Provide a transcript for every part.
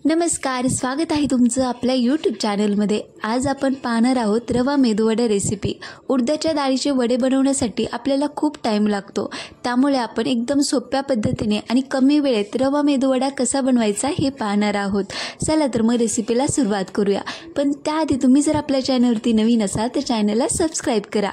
नमस्कार, स्वागत आहे तुमचं आपल्या यूट्यूब चॅनलमध्ये। आज आपण पाहणार आहोत रवा मेदूवडा रेसिपी। उडदाच्या डाळीचे वडे बनवण्यासाठी आपल्याला खूप टाइम लागतो, त्यामुळे आपण एकदम सोप्या पद्धतीने आणि कमी वेळेत रवा मेदूवडा कसा बनवायचा हे पाहणार आहोत। चला तर मग रेसिपीला सुरुवात करूया। पण त्याआधी तुम्ही जर आपल्या चॅनलवरती नवीन असाल तर चॅनलला सबस्क्राइब करा।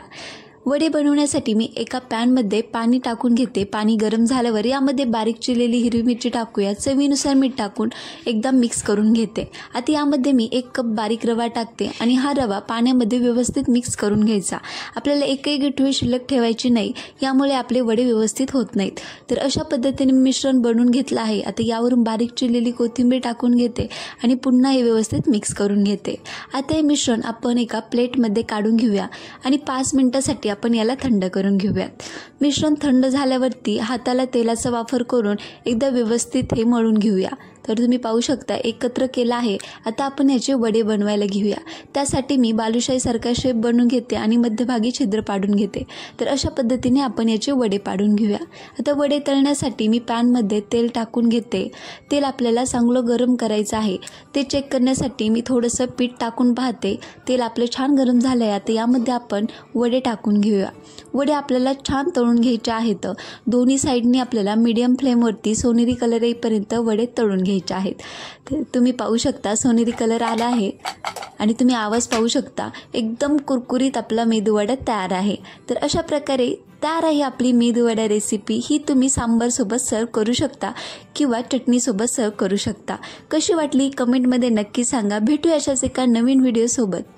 वडे बनवण्यासाठी मी एका पॅनमध्ये पाणी टाकून घेते। पाणी गरम झाल्यावर यामध्ये बारीक चिरलेली हिरवी मिरची टाकूया। चवीनुसार मीठ टाकून एकदम मिक्स करून घेते। आता यामध्ये मी 1 कप बारीक रवा टाकते आणि हा रवा पाण्यामध्ये व्यवस्थित मिक्स करून घ्यायचा। आपल्याला एकही गठुळी शिल्लक ठेवायची नाही, यामुळे आपले वडे व्यवस्थित होत नाहीत। तर अशा पद्धतीने मिश्रण बनवून घेतलं आहे। आता यावरून बारीक चिरलेली कोथिंबीर टाकून घेते आणि पुन्हा हे व्यवस्थित मिक्स करून घेते। आता हे मिश्रण आपण एका प्लेटमध्ये काढून घेऊया आणि 5 मिनिटांसाठी आपण याला थंड करून घेऊयात। मिश्रण थंड झाल्यावरती हाताला तेलाचा वापर करून एकदा व्यवस्थित हे मळून घेऊया। तर तुम्ही पाहू शकता एकत्र केला आहे। आता आपण याचे वडे बनवायला घेऊया। त्यासाठी मी बालुशाही सारखा शेप बनवून घेते आणि मध्यभागी छिद्र पाडून घेते। तर अशा पद्धतीने आपण याचे वडे पाडून घेऊया। आता वडे तळण्यासाठी मी पॅनमध्ये तेल टाकून घेते। तेल आपल्याला चांगलं गरम करायचं आहे। ते चेक करण्यासाठी मी थोडंसं पीठ टाकून पाहते। तेल आपले छान गरम झाले आहे। आता यामध्ये आपण वडे टाकून घेऊया। वडे आपल्याला छान तळून घ्यायचे आहेत। दोन्ही साइडनी आपल्याला मीडियम फ्लेमवरती सोनेरी कलर येईपर्यंत वडे तळून घ्यायचे आहेत। तर तुम्ही पाहू शकता सोनेरी कलर आला आहे आणि तुम्ही आवाज पाहू शकता। एकदम कुरकुरीत आपला मेदूवडा तयार आहे। तर अशा प्रकारे तयार आहे आपली मेदूवडा रेसिपी। ही तुम्ही सांबार सोबत सर्व करू शकता किंवा चटणी सोबत सर्व करू शकता। कशी वाटली कमेंटमध्ये नक्की सांगा। भेटूया अशाच एका नवीन व्हिडिओ सोबत।